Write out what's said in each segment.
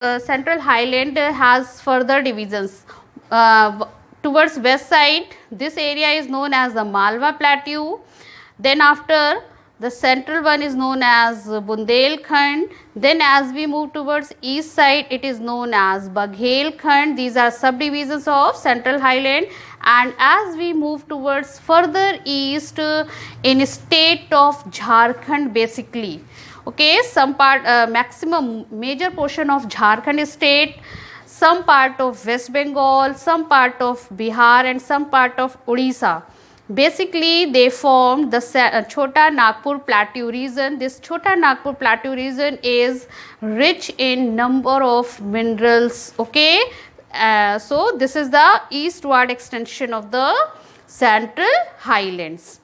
Central Highland has further divisions. Towards west side, this area is known as the Malwa Plateau. Then after, the central one is known as Bundelkhand. Then as we move towards east side, it is known as Baghelkhand. These are subdivisions of Central Highland. And as we move towards further east, in state of Jharkhand basically, okay, some part, maximum major portion of Jharkhand state, some part of West Bengal, some part of Bihar and some part of Odisha. Basically they formed the Chota Nagpur Plateau region. This Chota Nagpur Plateau region is rich in number of minerals, okay. So this is the eastward extension of the Central Highlands.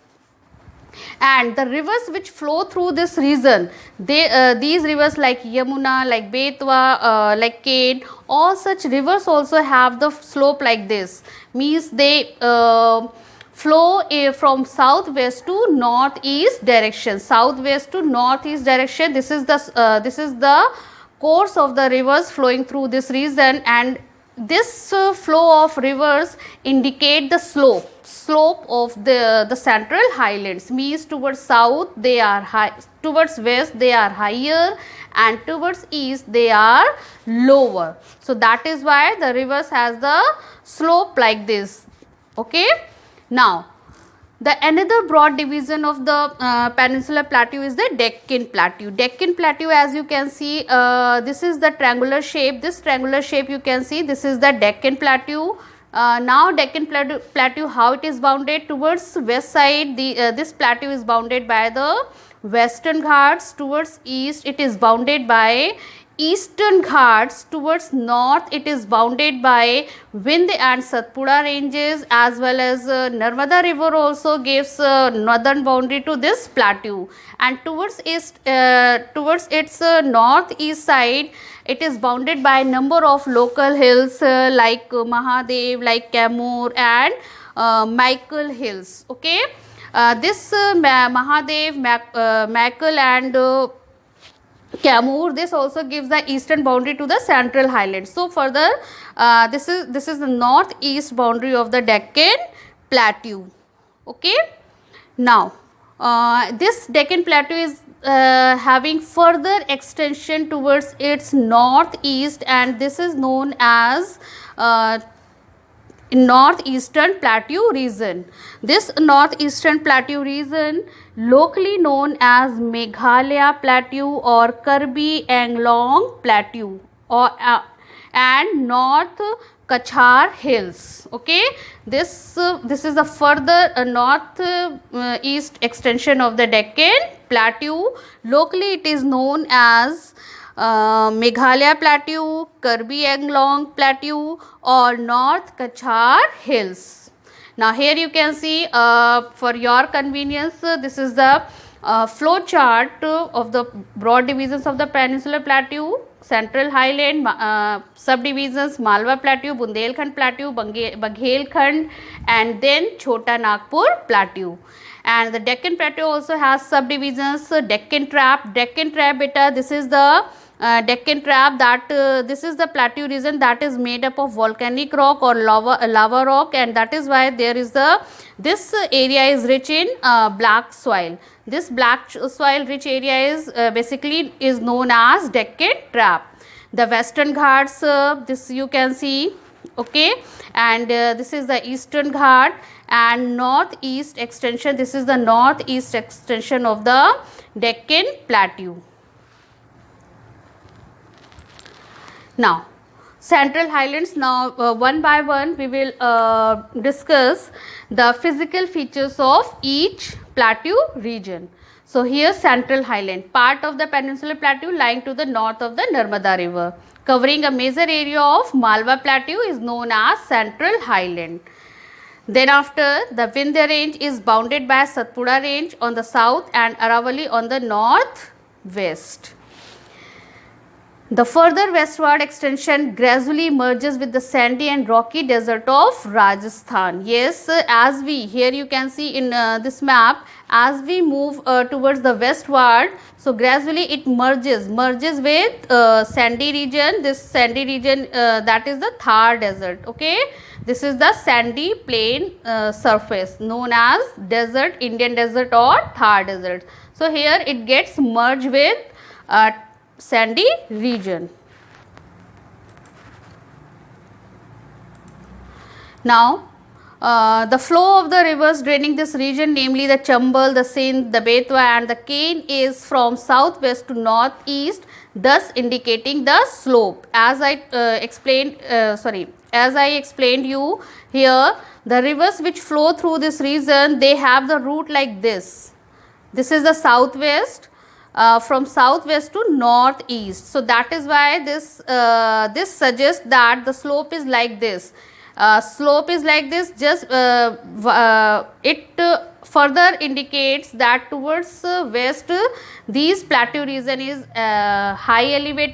And the rivers which flow through this region, these rivers like Yamuna, like Betwa, like Kane, all such rivers also have the slope like this, means they flow from southwest to northeast direction. Southwest to northeast direction, this is the course of the rivers flowing through this region. And this flow of rivers indicate the slope of the Central Highlands, means towards south they are high, towards west they are higher, and towards east they are lower. So that is why the rivers has the slope like this, okay. Now the another broad division of the peninsular plateau is the Deccan Plateau. Deccan Plateau, as you can see, this is the triangular shape. This triangular shape you can see, this is the Deccan Plateau. Now Deccan Plateau, how it is bounded towards west side, this plateau is bounded by the Western Ghats. Towards east it is bounded by Eastern Ghats. Towards north it is bounded by Vindhya and Satpura ranges, as well as Narmada river also gives northern boundary to this plateau. And towards east, towards its northeast side, it is bounded by number of local hills like Mahadev, like Kamur and Michael hills, okay. This Mahadev, Michael and Kamur, this also gives the eastern boundary to the Central Highlands. So further, this is the northeast boundary of the Deccan Plateau, okay. Now this Deccan Plateau is having further extension towards its northeast, and this is known as northeastern plateau region. This northeastern plateau region, locally known as Meghalaya Plateau or Karbi Anglong Plateau, or and North Kachar Hills, okay. This is the further north east extension of the Deccan Plateau. Locally it is known as Meghalaya Plateau, Karbi Anglong Plateau or North Kachar Hills. Now here you can see, for your convenience, this is the flow chart of the broad divisions of the Peninsular Plateau. Central Highland subdivisions: Malwa Plateau, Bundelkhand Plateau, Baghelkhand, and then Chota Nagpur Plateau. And the Deccan Plateau also has subdivisions: Deccan Trap, beta, this is the Deccan Trap, that this is the plateau region that is made up of volcanic rock or lava rock, and that is why there is this area is rich in black soil. This black soil rich area is basically is known as Deccan Trap. The Western Ghats, this you can see, okay, and this is the Eastern Ghat, and northeast extension, this is the northeast extension of the Deccan Plateau. Now Central Highlands, now one by one we will discuss the physical features of each plateau region. So here Central Highland, part of the Peninsular Plateau lying to the north of the Narmada river, covering a major area of Malwa Plateau, is known as Central Highland. Then after, the Vindhya range is bounded by Satpura range on the south and Aravalli on the north west. The further westward extension gradually merges with the sandy and rocky desert of Rajasthan. Yes, as we, here you can see in this map, as we move towards the westward, so gradually it merges with sandy region. This sandy region, that is the Thar desert. Okay, this is the sandy plain surface known as desert, Indian desert or Thar desert. So here it gets merged with sandy region. Now, the flow of the rivers draining this region, namely the Chambal, the Sindh, the Betwa and the Ken, is from southwest to northeast, thus indicating the slope. As I explained you here, the rivers which flow through this region, they have the route like this. This is the southwest. From southwest to northeast, so that is why this suggests that the slope is like this. Just it further indicates that towards west, these plateau region is high elevated